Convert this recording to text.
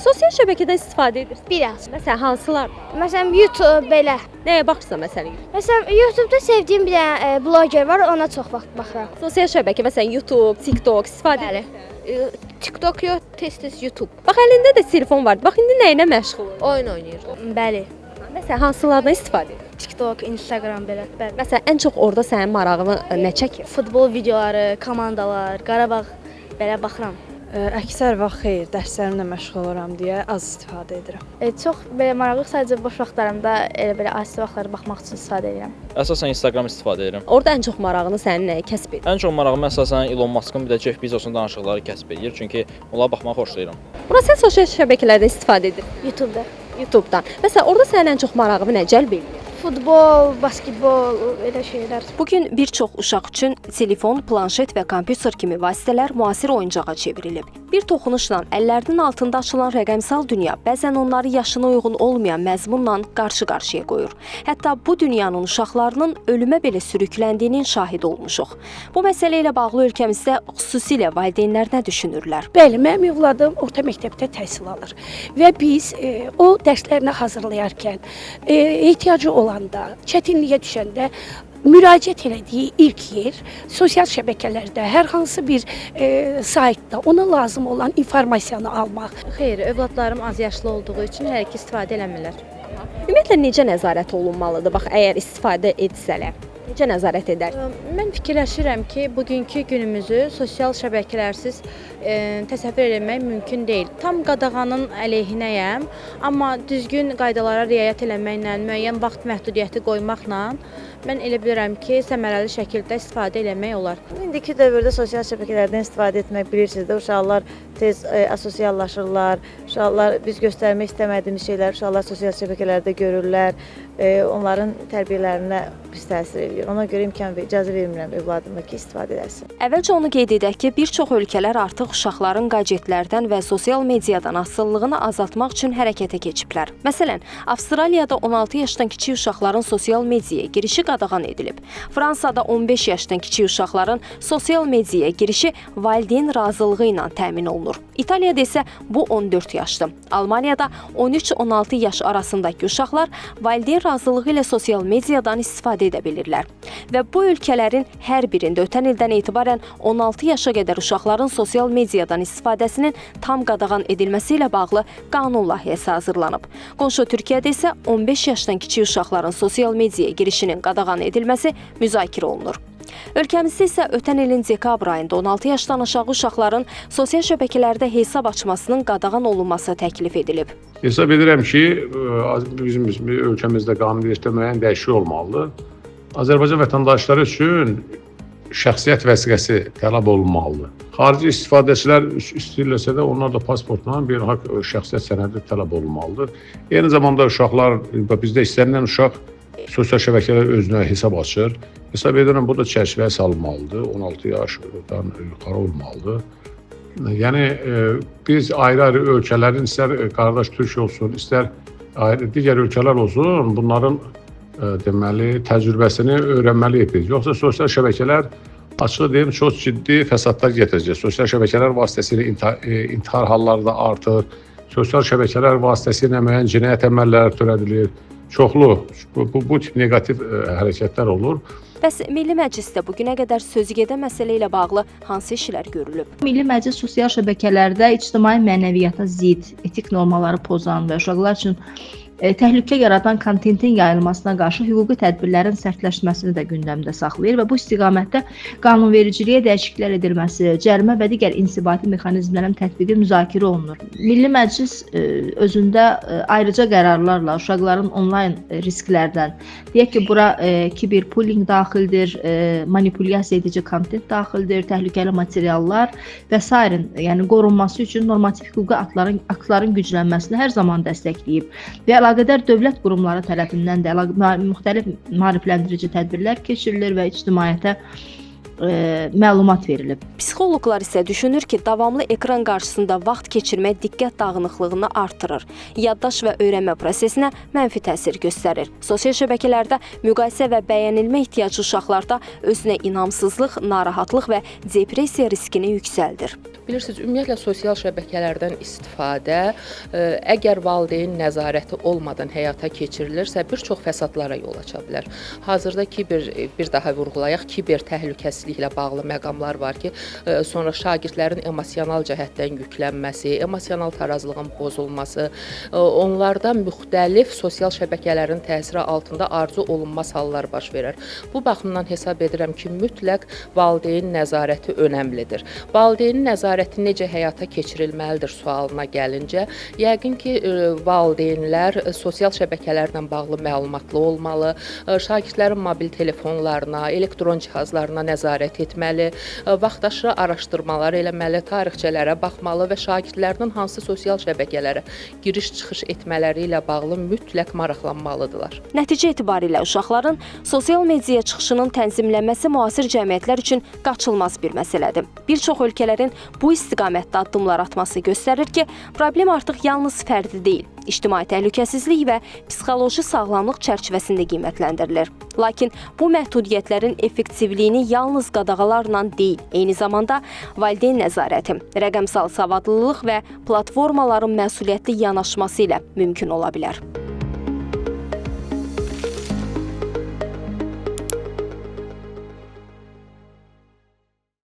Sosial şəbəkədən istifadə edirsən? Biraz. Məsələn, hansılar? Məsələn, YouTube belə. Nəyə baxırsan məsələn? Məsələn, YouTube-da sevdiyim bir dənə bloger var, ona çox vaxt baxıram. Sosial şəbəkə, məsələn, YouTube, TikTok istifadə Bəli. edirsən? TikTok yox, tez-tez YouTube. Bax, əlində də telefon var. Bax, indi nə ilə məşğul? Oyun oynayır. Bəli. Məsələn, hansılardan istifadə edirsən? TikTok, Instagram belə. Bəli. Məsələn, ən çox orada sənin marağını nə çəkir? Futbol videoları, komandalar, Qarabağ belə baxıram. Əksər vaxt xeyr, dərslərimlə məşğul oluram deyə az istifadə edirəm. Çox belə maraqlı sadəcə boş vaxtlarımda elə belə adi vaxtlara baxmaq üçün istifadə edirəm. Əsasən Instagram istifadə edirəm. Orada ən çox marağını sənin nəyə kəsb edir? Ən çox marağımı əsasən Elon Musk'ın bir də Jeff Bezos'un danışıqları kəsb edir. Çünki onlara baxmağı xoşlayıram. Buna sən sosial şəbəkələrdən istifadə edirsən? YouTube-da. YouTube-dan. Məsələn, orada sənin ən çox marağını nə cəlb edir? Futbol, basketbol, elə şeylər. Bu gün bir çox uşaq üçün telefon, planşet və kompüter kimi vasitələr müasir oyuncağa çevrilib. Bir toxunuşla əllərinin altında açılan rəqəmsal dünya bəzən onları yaşına uyğun olmayan məzmunla qarşı-qarşıya qoyur. Hətta bu dünyanın uşaqlarının ölümə belə sürükləndiyinin şahidi olmuşuq. Bu məsələ ilə bağlı ölkəmizdə xüsusilə valideynlər nə düşünürlər? Bəli, mənim övladım orta məktəbdə təhsil alır və biz o dərslərini hazırlayarkən ehtiyacı olanda, çətinliyə düşəndə müraciət elədiyi ilk yer sosial şəbəkələrdə, hər hansı bir saytda ona lazım olan informasiyanı almaq. Xeyr, övladlarım az yaşlı olduğu üçün hər iki istifadə eləmirlər. Ümumiyyətlə necə nəzarət olunmalıdır? Bax, əgər istifadə etsələr, necə nəzarət edər? Mən fikirləşirəm ki, bugünkü günümüzü sosial şəbəkələrsiz təsəvvür etmək mümkün deyil. Tam qadağanın əleyhinəyəm, amma düzgün qaydalara riayət eləməklə, müəyyən vaxt məhdudiyyəti qoymaqla mən elə bilirəm ki, səmərəli şəkildə istifadə eləmək olar. İndiki dövrdə sosial şəbəkələrdən istifadə etmək bilirsiniz də, uşaqlar tez asosiallaşırlar. Uşaqlar biz göstərmək istəmədiyimiz şeylər uşaqlar sosial şəbəkələrdə görürlər. Onların tərbiyələrinə pis təsir edir. Ona görə imkan və icazə vermirəm övladıma ki, istifadə etsin. Əvvəlcə onu qeyd edək ki, bir çox ölkələr artıq uşaqların qadjetlərdən və sosial mediadan asılılığını azaltmaq üçün hərəkətə keçiblər. Məsələn, Avstraliyada 16 yaşdan kiçik uşaqların sosial mediaya girişi qadağan edilib. Fransada 15 yaşdan kiçik uşaqların sosial mediaya girişi valideyn razılığı ilə təmin olunur. İtaliyada isə bu 14 yaşdır. Almaniyada 13-16 yaş arasındakı uşaqlar valideyn razılığı ilə sosial mediadan istifadə edə bilirlər. Və bu ölkələrin hər birində ötən ildən etibarən 16 yaşa qədər uşaqların sosial mediadan istifadəsinin tam qadağan edilməsi ilə bağlı qanun layihəsi hazırlanıb. Qonşu Türkiyədə isə 15 yaşdan kiçik uşaqların sosial mediaya girişinin qadağan edilməsi müzakirə olunur. Ölkəmizdə isə ötən ilin dekabr ayında 16 yaşdan aşağı uşaqların sosial şəbəkələrdə hesab açmasının qadağan olunması təklif edilib. Hesab edirəm ki, bizim ölkəmizdə qanuniyyətdə müəyyən dəyişiklik olmalıdır. Azərbaycan vətəndaşları üçün şəxsiyyət vəsiqəsi tələb olunmalıdır. Xarici istifadəçilər istəyirlərsə də onlar da pasportla beynəlxalq şəxsiyyət sənədi tələb olunmalıdır. Eyni zamanda uşaqlar, bizdə istənilən uşaq sosial şəbəkələr özünə hesab açır. Hesab edirəm, bu da çərçivəyə salınmalıdır. 16 yaşdan yuxarı olmalıdır. Yəni, biz ayrı-ayrı ölkələrin, istər qardaş Türkiyə olsun, istər digər ölkələr olsun, bunların deməli, təcrübəsini öyrənməliyik biz. Yoxsa sosial şəbəkələr, açıq deyim, çox ciddi fəsadlar gətirəcək. Sosial şəbəkələr vasitəsilə intihar halları da artır. Sosial şəbəkələr vasitəsilə müəyyən cinayət əməlləri törədilir. Çoxlu, bu tip negativ hərəkətlər olur. Bəs Milli Məclisdə bugünə qədər sözügedən məsələ ilə bağlı hansı işlər görülüb? Milli Məclis sosial şəbəkələrdə ictimai mənəviyyata zidd, etik normaları pozan və uşaqlar üçün təhlükə yaradan kontentin yayılmasına qarşı hüquqi tədbirlərin sərtləşməsini də gündəmdə saxlayır və bu istiqamətdə qanunvericiliyə dəyişikliklər edilməsi, cərimə və digər insibati mexanizmlərin tətbiqi müzakirə olunur. Milli Məclis özündə ayrıca qərarlarla uşaqların onlayn risklərdən, deyək ki, bura kiberpulling daxildir, manipulyasiya edici kontent daxildir, təhlükəli materiallar və s. yəni qorunması üçün normativ hüquqi aktların güclənməsini hər zaman dəstəkləyib və əlaqədar dövlət qurumları tərəfindən də müxtəlif maarifləndirici tədbirlər keçirilir və ictimaiyyətə məlumat verilib. Psixoloqlar isə düşünür ki, davamlı ekran qarşısında vaxt keçirmək diqqət dağınıqlığını artırır, yaddaş və öyrənmə prosesinə mənfi təsir göstərir. Sosial şəbəkələrdə müqayisə və bəyənilmə ehtiyacı uşaqlarda özünə inamsızlıq, narahatlıq və depressiya riskini yüksəldir. Bilirsiniz, ümumiyyətlə sosial şəbəkələrdən istifadə əgər valideyn nəzarəti olmadan həyata keçirilirsə, bir çox fəsadlara yol aça bilər. Hazırda bir daha vurğulayaq, kiber təhlükəsizliklə bağlı məqamlar var ki, sonra şagirdlərin emosional cəhətdən yüklənməsi, emosional tarazlığın pozulması, onlarda müxtəlif sosial şəbəkələrin təsiri altında arzu olunmaz hallar baş verər. Bu baxımdan hesab edirəm ki, mütləq valideyn nəzarəti önəmlidir. Valideynin nəzarəti necə həyata keçirilməlidir sualına gəlincə, yəqin ki, valideynlər sosial şəbəkələrlə bağlı məlumatlı olmalı, şagirdlərin mobil telefonlarına, elektron cihazlarına nəzarət etməli, vaxtaşırı araşdırmalar eləməli, tarixçələrə baxmalı və şagirdlərinin hansı sosial şəbəkələrə giriş-çıxış etmələri ilə bağlı mütləq maraqlanmalıdırlar. Nəticə etibarilə uşaqların sosial mediaya çıxışının tənzimlənməsi müasir cəmiyyətlər üçün qaçılmaz bir məsələdir. Bir çox ölkələrin bu istiqamətdə addımlar atması göstərir ki, problem artıq yalnız fərdi deyil, ictimai təhlükəsizlik və psixoloji sağlamlıq çərçivəsində qiymətləndirilir. Lakin bu məhdudiyyətlərin effektivliyini yalnız qadağalarla deyil, eyni zamanda valideyn nəzarəti, rəqəmsal savadlılıq və platformaların məsuliyyətli yanaşması ilə mümkün ola bilər.